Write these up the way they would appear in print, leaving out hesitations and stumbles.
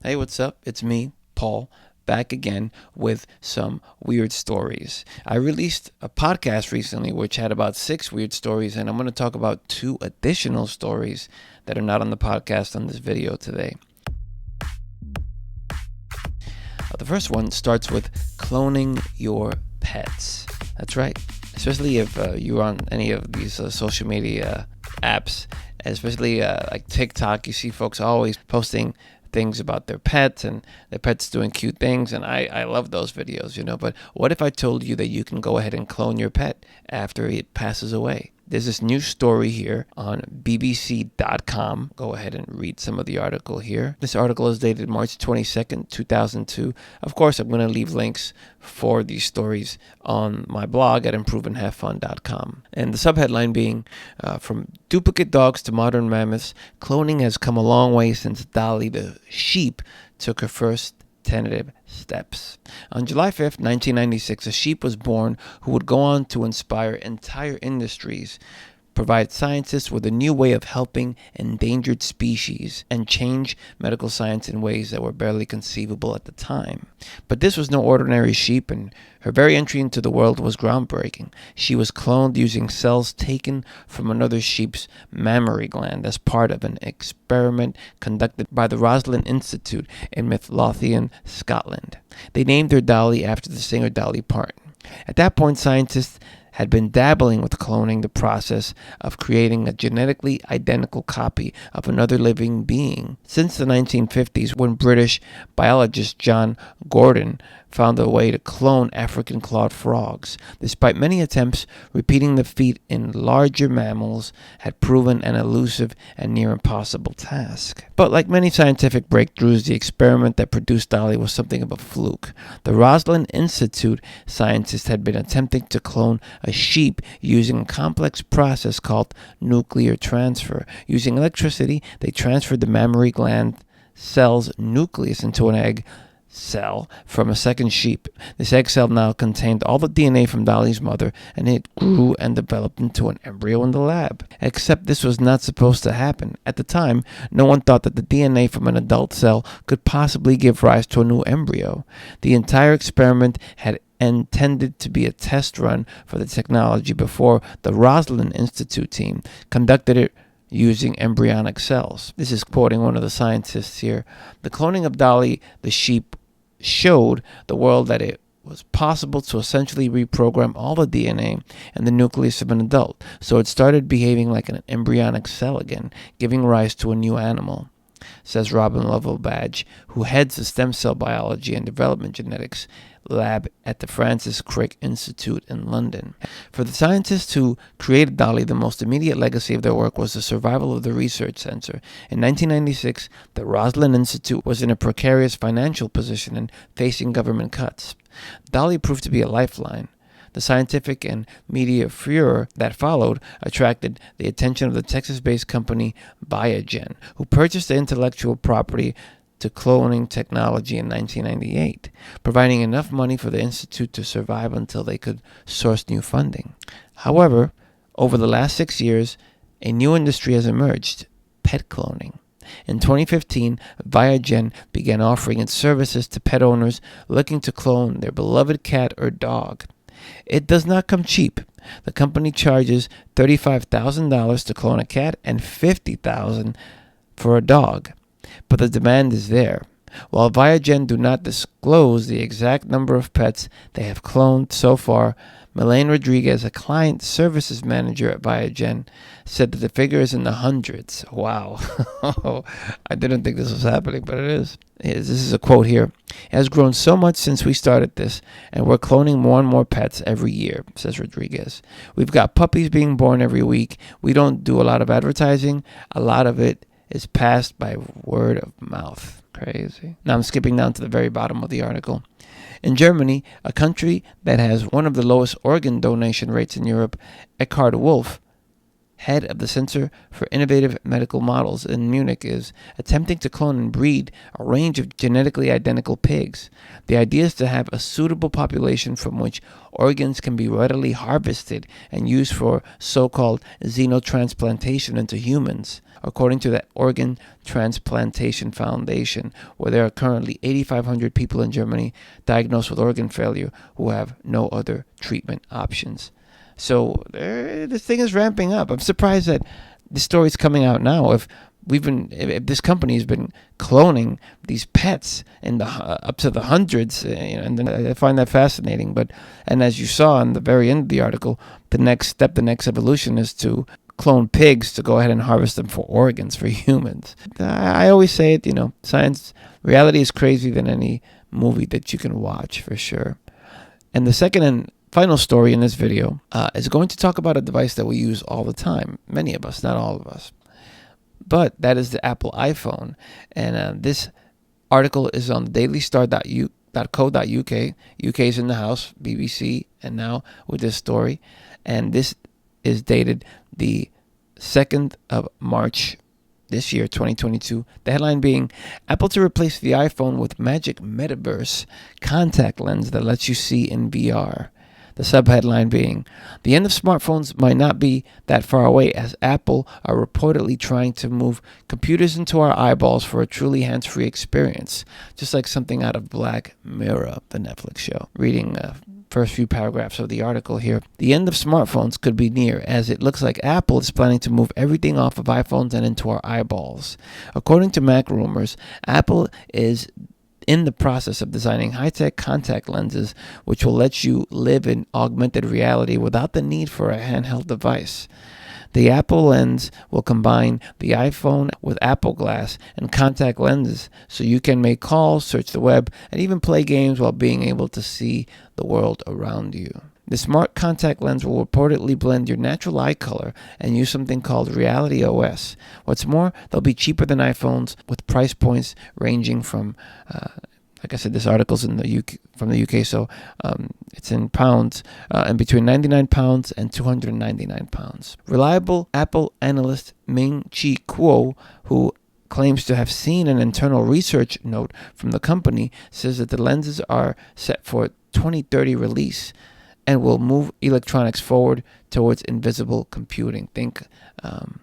Hey, what's up? It's me, Paul, back again with some weird stories. I released a podcast recently which had about 6 weird stories, and I'm going to talk about 2 additional stories that are not on the podcast on this video today. The first one starts with cloning your pets. That's right. Especially if you're on any of these social media apps, especially like TikTok, you see folks always posting things about their pets and their pets doing cute things, and I love those videos. But what if I told you that you can go ahead and clone your pet after it passes away? There's this new story here on bbc.com. Go ahead and read some of the article here. This article is dated March 22nd, 2002. Of course, I'm going to leave links for these stories on my blog at improveandhavefun.com. And the subheadline being, from duplicate dogs to modern mammoths, cloning has come a long way since Dolly the Sheep took her first tentative steps. On July 5th, 1996, a sheep was born who would go on to inspire entire industries, provide scientists with a new way of helping endangered species, and change medical science in ways that were barely conceivable at the time. But this was no ordinary sheep, and her very entry into the world was groundbreaking. She was cloned using cells taken from another sheep's mammary gland as part of an experiment conducted by the Roslin Institute in Midlothian, Scotland. They named her Dolly after the singer Dolly Parton. At that point, scientists had been dabbling with cloning, the process of creating a genetically identical copy of another living being, since the 1950s, when British biologist John Gordon found a way to clone African clawed frogs. Despite many attempts, repeating the feat in larger mammals had proven an elusive and near impossible task. But like many scientific breakthroughs, the experiment that produced Dolly was something of a fluke. The Roslin Institute scientists had been attempting to clone a sheep using a complex process called nuclear transfer. Using electricity, they transferred the mammary gland cell's nucleus into an egg cell from a second sheep. This egg cell now contained all the DNA from Dolly's mother, and it grew and developed into an embryo in the lab. Except this was not supposed to happen. At the time, no one thought that the DNA from an adult cell could possibly give rise to a new embryo. The entire experiment had intended to be a test run for the technology before the Roslin Institute team conducted it using embryonic cells. This is quoting one of the scientists here. The cloning of Dolly the sheep showed the world that it was possible to essentially reprogram all the DNA and the nucleus of an adult, so it started behaving like an embryonic cell again, giving rise to a new animal, says Robin Lovell Badge, who heads the stem cell biology and development genetics lab at the Francis Crick Institute in London. For the scientists who created Dolly, the most immediate legacy of their work was the survival of the research center. In 1996, the Roslin Institute was in a precarious financial position and facing government cuts. Dolly proved to be a lifeline. The scientific and media furor that followed attracted the attention of the Texas-based company Biogen, who purchased the intellectual property to cloning technology in 1998, providing enough money for the institute to survive until they could source new funding. However, over the last 6 years, a new industry has emerged: pet cloning. In 2015, Biogen began offering its services to pet owners looking to clone their beloved cat or dog. It does not come cheap. The company charges $35,000 to clone a cat and $50,000 for a dog. But the demand is there. While Biogen do not disclose the exact number of pets they have cloned so far, Melaine Rodriguez, a client services manager at Biogen, said that the figure is in the hundreds. Wow. I didn't think this was happening, but it is. This is a quote here. It has grown so much since we started this, and we're cloning more and more pets every year, says Rodriguez. We've got puppies being born every week. We don't do a lot of advertising. A lot of it is passed by word of mouth. Crazy. Now I'm skipping down to the very bottom of the article. In Germany, a country that has one of the lowest organ donation rates in Europe, Eckhard Wolf head of the Center for Innovative Medical Models in Munich, is attempting to clone and breed a range of genetically identical pigs. The idea is to have a suitable population from which organs can be readily harvested and used for so-called xenotransplantation into humans, according to the Organ Transplantation Foundation, where there are currently 8,500 people in Germany diagnosed with organ failure who have no other treatment options. So this thing is ramping up. I'm surprised that this story's coming out now. If this company has been cloning these pets in the up to the hundreds, and then I find that fascinating. And as you saw in the very end of the article, the next evolution is to clone pigs to go ahead and harvest them for organs for humans. I always say it, reality is crazier than any movie that you can watch, for sure. And the second and final story in this video is going to talk about a device that we use all the time. Many of us, not all of us. But that is the Apple iPhone. And this article is on dailystar.co.uk. UK is in the house, BBC, and now with this story. And this is dated the 2nd of March this year, 2022. The headline being, Apple to replace the iPhone with magic metaverse contact lens that lets you see in VR. The subheadline being, the end of smartphones might not be that far away, as Apple are reportedly trying to move computers into our eyeballs for a truly hands-free experience, just like something out of Black Mirror, the Netflix show. Reading first few paragraphs of the article here. The end of smartphones could be near, as it looks like Apple is planning to move everything off of iPhones and into our eyeballs. According to Mac Rumors, Apple is in the process of designing high-tech contact lenses which will let you live in augmented reality without the need for a handheld device. The Apple Lens will combine the iPhone with Apple Glass and contact lenses, so you can make calls, search the web, and even play games while being able to see the world around you. The smart contact lens will reportedly blend your natural eye color and use something called Reality OS. What's more, they'll be cheaper than iPhones, with price points ranging from, like I said, this article's from the UK, so it's in pounds, and between £99 and £299. Reliable Apple analyst Ming-Chi Kuo, who claims to have seen an internal research note from the company, says that the lenses are set for 2030 release and will move electronics forward towards invisible computing. Think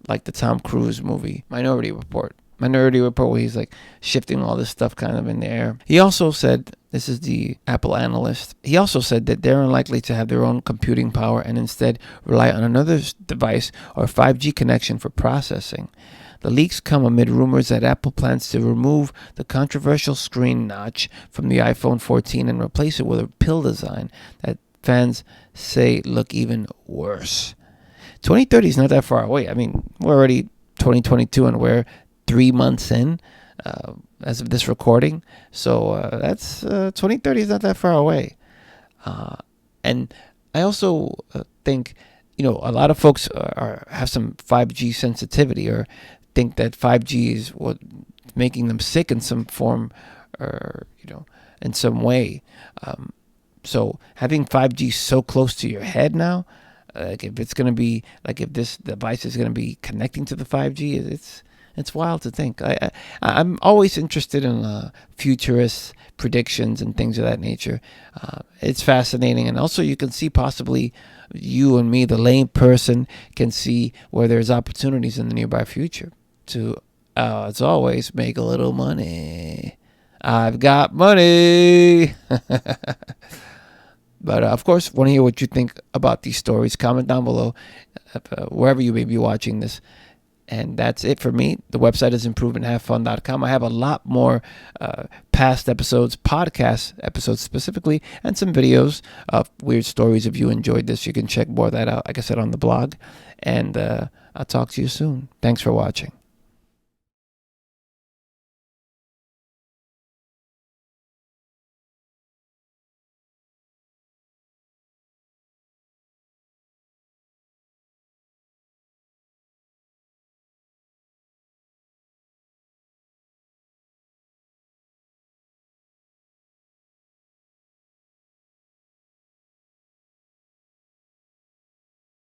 like the Tom Cruise movie, Minority Report, where he's like shifting all this stuff kind of in the air. He also said, this is the Apple analyst, he also said that they're unlikely to have their own computing power and instead rely on another device or 5G connection for processing. The leaks come amid rumors that Apple plans to remove the controversial screen notch from the iPhone 14 and replace it with a pill design that fans say look even worse. 2030 is not that far away. I mean, we're already 2022 and we're 3 months in as of this recording. So that's 2030 is not that far away. And I also think, a lot of folks have some 5G sensitivity or think that 5G is what making them sick in some form or, in some way. So having 5G so close to your head now, if it's going to be, if this device is going to be connecting to the 5G, it's wild to think. I'm always interested in futurist predictions and things of that nature. It's fascinating. And also you can see possibly you and me, the lame person, can see where there's opportunities in the nearby future to, as always, make a little money. I've got money. But of course, want to hear what you think about these stories. Comment down below, wherever you may be watching this. And that's it for me. The website is improveandhavefun.com. I have a lot more past episodes, podcast episodes specifically, and some videos of weird stories. If you enjoyed this, you can check more of that out, like I said, on the blog. And I'll talk to you soon. Thanks for watching.